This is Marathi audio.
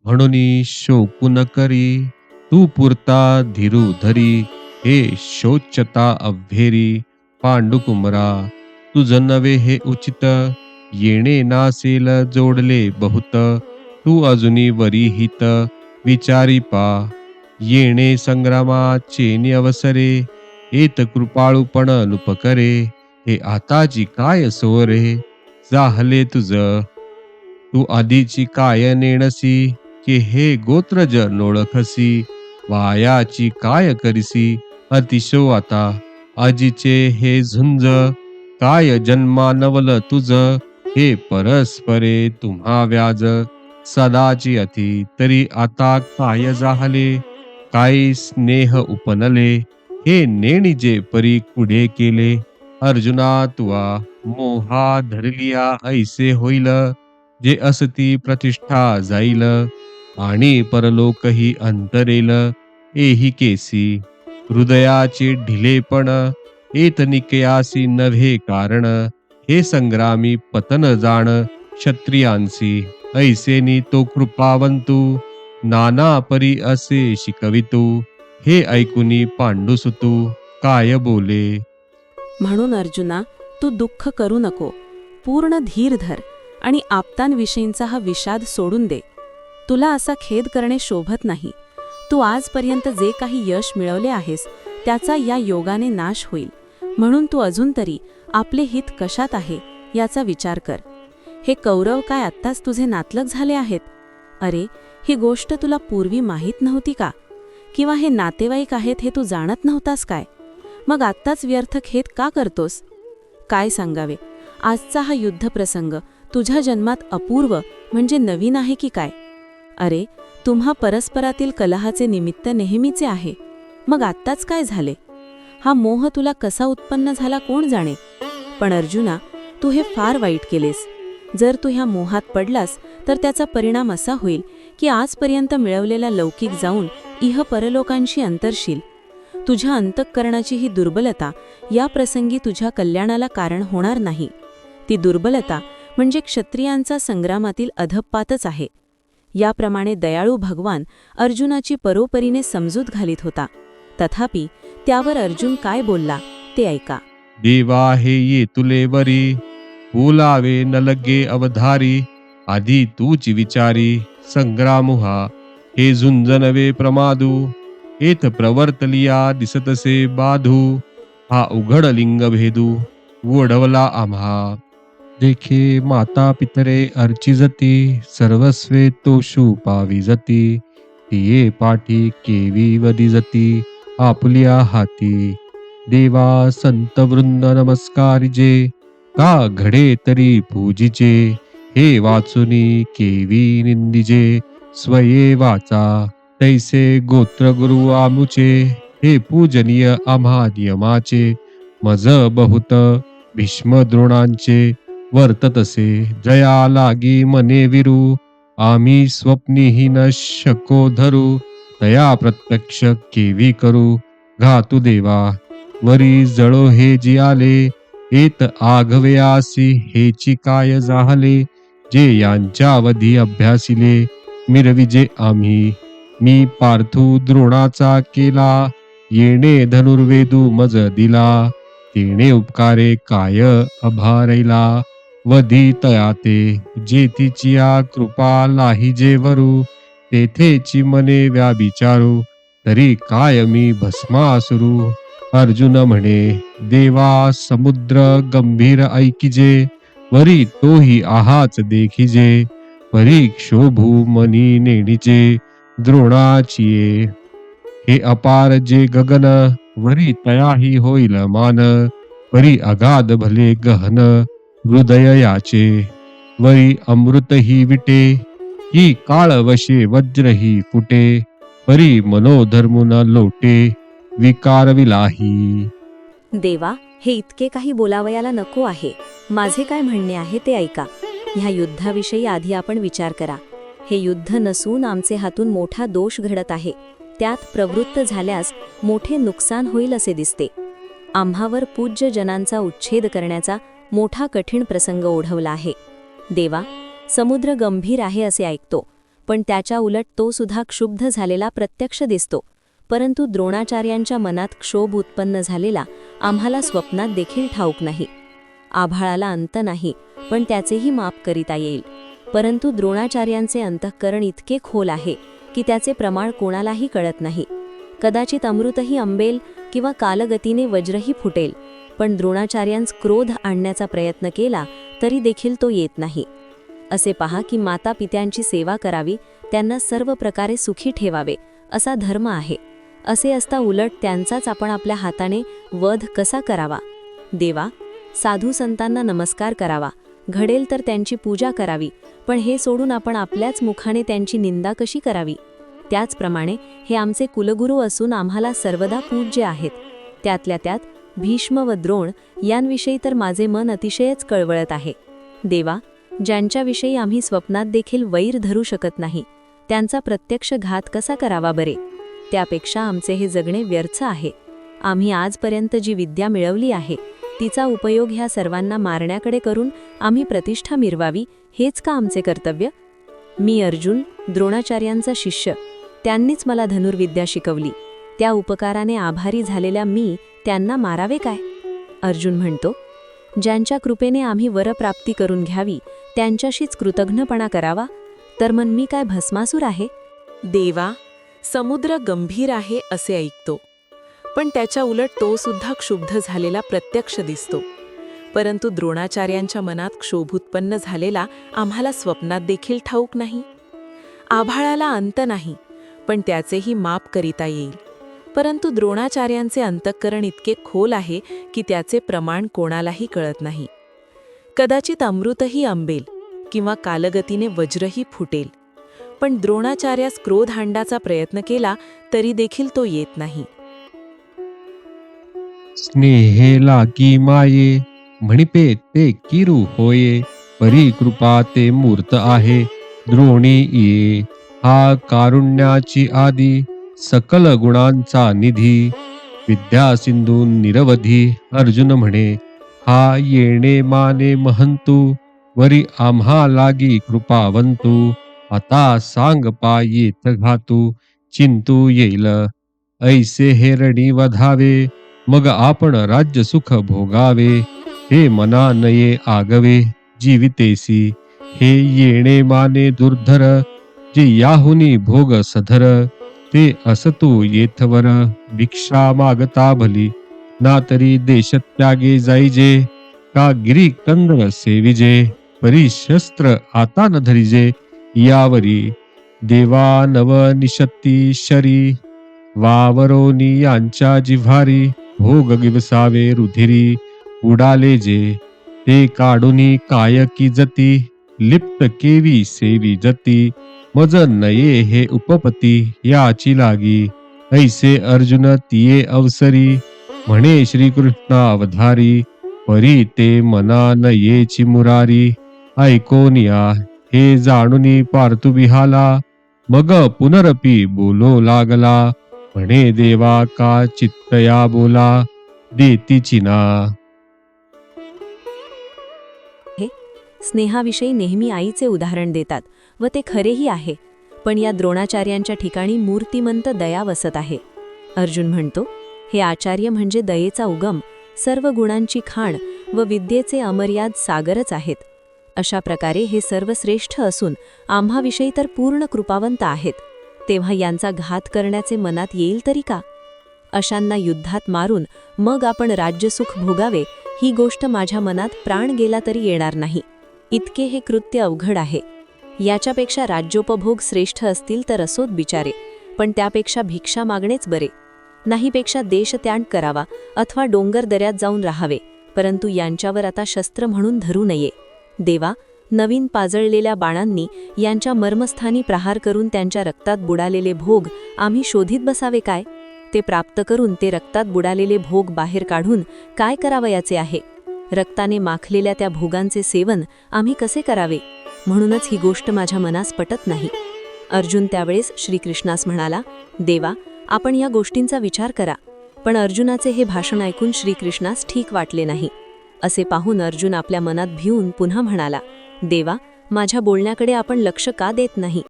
म्हणून शोकू न करी, तू पुरता धीरू धरी, हे शोच्यता अव्हेरी पांडुकुमरा. तुझ नवे हे उचित, येणे नासेल जोडले बहुत. तू अजूनी वरी हित, विचारी पा, येणे संग्रामाचे अवसरे. येत कृपाळूपण नुपकरे, हे आताची काय सोरे. जाहले तुझ, तू आधीची काय नेणसी, की हे गोत्रज नोळखसी. वायाची काय करिसी, अतिशो आता आजीचे हे झुंज. काय जन्मा नवल तुझ, हे परस्परे तुम्हा व्याज. सदाची अति तरी आता काय जाहले, काय स्नेह उपनले. हे नेणिजे परी कुढे केले, अर्जुना तुआ मोहा धरलिया ऐसे होईल. जे असती प्रतिष्ठा जाईल, आणि परलोकही अंतरेल. एही केसी हृदयाचे ढिलेपण, येत निकयासी नव्हे कारण. हे संग्रामी पतन जाण, क्षत्रियांसी ऐसेनी तो कृपावंतू. नाना परी असे शिकवितू, हे ऐकुनी पांडुसुतू काय बोले. म्हणून अर्जुना, तू दुःख करू नको, पूर्ण धीर धर आणि आप्तांविषयींचा हा विषाद सोडून दे. तुला असा खेद करणे शोभत नाही. तू आजपर्यंत जे काही यश मिळवले आहेस त्याचा या योगाने नाश होईल. म्हणून तू अजून तरी आपले हित कशात आहे याचा विचार कर. हे कौरव काय आत्ताच तुझे नातलग झाले आहेत? अरे, ही गोष्ट तुला पूर्वी माहीत नव्हती का? किंवा हे नातेवाईक आहेत हे तू जाणत नव्हतास काय? मग आत्ताच व्यर्थ खेद का करतोस? काय सांगावे, आजचा हा युद्धप्रसंग तुझ्या जन्मात अपूर्व म्हणजे नवीन आहे की काय? अरे, तुम्हा परस्परातील कलहाचे निमित्त नेहमीचे आहे. मग आत्ताच काय झाले? हा मोह तुला कसा उत्पन्न झाला कोण जाणे. पण अर्जुना, तू हे फार वाईट केलेस. जर तू ह्या मोहात पडलास तर त्याचा परिणाम असा होईल की आजपर्यंत मिळवलेला लौकिक जाऊन इह परलोकांशी अंतरशील. तुझ्या अंतःकरणाची ही दुर्बलता या प्रसंगी तुझ्या कल्याणाला कारण होणार नाही. ती दुर्बलता म्हणजे क्षत्रियांचा संग्रामातील अधःपातच आहे. याप्रमाणे दयाळू भगवान अर्जुनाची परोपरीने समजूत घालीत होता. तथापि त्यावर अर्जुन काय बोलला ते ऐका. देवा हे ये तुले वरी, बोलावे न लगे अवधारी. आधी तूच विचारी, संग्राम हा हे झुंज नवे प्रमादू. येथ प्रवर्तलिया दिसतसे बाधू. हा उघड लिंग भेदू, ओढवला आम्हा. देखे माता पितरे अर्चिजती, सर्वस्वे तोषू पाविजती. तिये पाठी केवी वदिजती, आपुलिया हाती. देवा संत वृंद नमस्कारिजे, का घडे तरी पूजिजे. हे वाचुनी केवी निंदिजे, स्वये वाचा तैसे गोत्र गुरु आमुचे. हे पूजनीय आम्हा नियमाचे, मज बहुत भीष्म द्रोणांचे. वर्ततसे जया लागी मने विरू, आम्ही स्वप्नीही न शको धरू. तया प्रत्यक्ष केवी करू, घातू देवा वरी जळो हे जियाले. येत आघवयासी हेची काय जाहले. जे यांच्या अवधी अभ्यासिले, मिरविजे आम्ही. मी पार्थू द्रोणाचा केला, येणे धनुर्वेदू मज दिला. तेणे उपकारे काय अभारैला, वधी तयाते जेथीचिया कृपा लाहिजे वरू. तेथेची मने व्याविचारू, तरी काय मी भस्मासुरू. अर्जुन म्हणे, देवा समुद्र गंभीर ऐकिजे. वरी तोही आहाच देखिजे, परी क्षोभू मनी नेणिजे. द्रोणाचिये हे अपार जे गगन, वरी तयाही होईल मान. वरी अगाध भले गहन, हृदय याचे. वरी अमृतही विटे, की काळ वशे वज्रही फुटे. परी मनोधर्मुन लोटे, विकार विलाही. देवा, हे इतके काही बोलावयाला नको आहे. माझे काय म्हणणे आहे ते ऐका. ह्या युद्धाविषयी आधी आपण विचार करा. हे युद्ध नसून आमचे हातून मोठा दोष घडत आहे. त्यात प्रवृत्त झाल्यास मोठे नुकसान होईल असे दिसते. आम्हावर पूज्य जनांचा उच्छेद करण्याचा मोठा कठीण प्रसंग ओढवला आहे. देवा, समुद्र गंभीर आहे असे ऐकतो, पण त्याच्या उलट तो सुद्धा क्षुब्ध झालेला प्रत्यक्ष दिसतो. परंतु द्रोणाचार्यांच्या मनात क्षोभ उत्पन्न झालेला आम्हाला स्वप्नात देखील ठाऊक नाही. आभाळाला अंत नाही, पण त्याचेही माप करिता येईल. परंतु द्रोणाचार्यांचे अंतःकरण इतके खोल आहे की त्याचे प्रमाण कोणालाही कळत नाही. कदाचित अमृतही आंबेल किंवा कालगतीने वज्रही फुटेल, पण द्रोणाचार्यांस क्रोध आणण्याचा प्रयत्न केला तरी देखील तो येत नाही. असे पहा की माता पित्यांची सेवा करावी, त्यांना सर्व प्रकारे सुखी ठेवावे असा धर्म आहे. असे असता उलट त्यांचाच आपण आपल्या हाताने वध कसा करावा? देवा, साधू संतांना नमस्कार करावा, घडेल तर त्यांची पूजा करावी, पण हे सोडून आपण आपल्याच मुखाने त्यांची निंदा कशी करावी? त्याचप्रमाणे हे आमचे कुलगुरू असून आम्हाला सर्वदा पूज्य आहेत. त्यातल्या त्यात भीष्म व द्रोण यांविषयी तर माझे मन अतिशयच कळवळत आहे. देवा, ज्यांच्याविषयी आम्ही स्वप्नात देखील वैर धरू शकत नाही, त्यांचा प्रत्यक्ष घात कसा करावा बरे? त्यापेक्षा आमचे हे जगणे व्यर्थ आहे. आम्ही आजपर्यंत जी विद्या मिळवली आहे तिचा उपयोग ह्या सर्वांना मारण्याकडे करून आम्ही प्रतिष्ठा मिरवावी, हेच का आमचे कर्तव्य? मी अर्जुन, द्रोणाचार्यांचा शिष्य. त्यांनीच मला धनुर्विद्या शिकवली. त्या उपकाराने आभारी झालेल्या मी त्यांना मारावे काय? अर्जुन म्हणतो, ज्यांच्या कृपेने आम्ही वरप्राप्ती करून घ्यावी त्यांच्याशीच कृतज्ञपणा करावा, तर मन मी काय भस्मासूर आहे? देवा, समुद्र गंभीर आहे असे ऐकतो, पण त्याच्या उलट तो सुद्धा क्षुब्ध झालेला प्रत्यक्ष दिसतो. परंतु द्रोणाचार्यांच्या मनात क्षोभ उत्पन्न झालेला आम्हाला स्वप्नात देखील ठाऊक नाही. आभाळाला अंत नाही, पण त्याचेही माप करिता येईल. परंतु द्रोणाचार्यांचे अंतःकरण इतके खोल आहे की त्याचे प्रमाण कोणालाही कळत नाही. कदाचित अमृतही आंबेल किंवा कालगतीने वज्रही फुटेल, पण द्रोणाचार्यास क्रोध आणण्याचा प्रयत्न केला तरी देखील तो येत नाही. स्नेहेला की माये म्हणिपे ते किरू होये, परी कृपा ते मूर्त आहे द्रोणी ये. हा कारुण्याची आदी सकल गुणांचा निधी, विद्या सिंधू निरवधी. अर्जुन म्हणे, हा येणे माने महंतू, वरी आम्हा लागी कृपावंतू. आता सांग पा येत घातू, चिंतू येईल ऐसे हे रणी वधावे. मग आपण राज्य सुख भोगावे, हे मना नये आगवे जीवितेसी. हे येणे माने दुर्धर, जे याहुनी भोग सधर. ते असतू येथवर, भिक्षा मागता भली. ना तरी देश त्यागे जाईजे, का गिरी कंद सेविजे. परी शस्त्र आता न धरिजे, यावरी देवा नव निशती शरी. वावरोनी यांच्या जिव्हारी, भोग गिवसावे रुधिरी. उडाले जे ते काढुनी काय की जती, लिप्त केवी सेवी जती. मज नये हे उपपती, याची लागी ऐसे अर्जुन तिये अवसरी. म्हणे श्रीकृष्णा अवधारी, परी ते मना नयेची मुरारी. ऐकोनिया हे जाणुनी पार्थु विहाला, मग पुनरपी बोलो लागला. म्हणे देवा का चित्तया बोला, देतीची ना. स्नेहाविषयी नेहमी आईचे उदाहरण देतात व ते खरेही आहे. पण या द्रोणाचार्यांच्या ठिकाणी मूर्तिमंत दया वसत आहे. अर्जुन म्हणतो, हे आचार्य म्हणजे दयेचा उगम, सर्व गुणांची खाण व विद्येचे अमर्याद सागरच आहेत. अशा प्रकारे हे सर्व श्रेष्ठ असून आम्हाविषयी तर पूर्ण कृपावंत आहेत. तेव्हा यांचा घात करण्याचे मनात येईल तरी का? अशांना युद्धात मारून मग आपण राज्यसुख भोगावे, ही गोष्ट माझ्या मनात प्राण गेला तरी येणार नाही. इतके हे कृत्य अवघड आहे. याच्यापेक्षा राज्योपभोग श्रेष्ठ असतील तर असोत बिचारे, पण त्यापेक्षा भिक्षा मागणेच बरे. नाहीपेक्षा देशत्याग करावा अथवा डोंगर दऱ्यात जाऊन राहावे, परंतु यांच्यावर आता शस्त्र म्हणून धरू नये. देवा, नवीन पाजळलेल्या बाणांनी यांच्या मर्मस्थानी प्रहार करून त्यांच्या रक्तात बुडालेले भोग आम्ही शोधित बसावे काय? ते प्राप्त करून ते रक्तात बुडालेले भोग बाहेर काढून काय करावयाचे आहे? रक्ताने माखलेल्या त्या भोगांचे सेवन आम्ही कसे करावे? म्हणूनच ही गोष्ट माझ्या मनास पटत नाही. अर्जुन त्यावेळेस श्रीकृष्णास म्हणाला, देवा, आपण या गोष्टींचा विचार करा. पण अर्जुनाचे हे भाषण ऐकून श्रीकृष्णास ठीक वाटले नाही. असे पाहून अर्जुन आपल्या मनात भिवून पुन्हा म्हणाला, देवा, माझ्या बोलण्याकडे आपण लक्ष का देत नाही?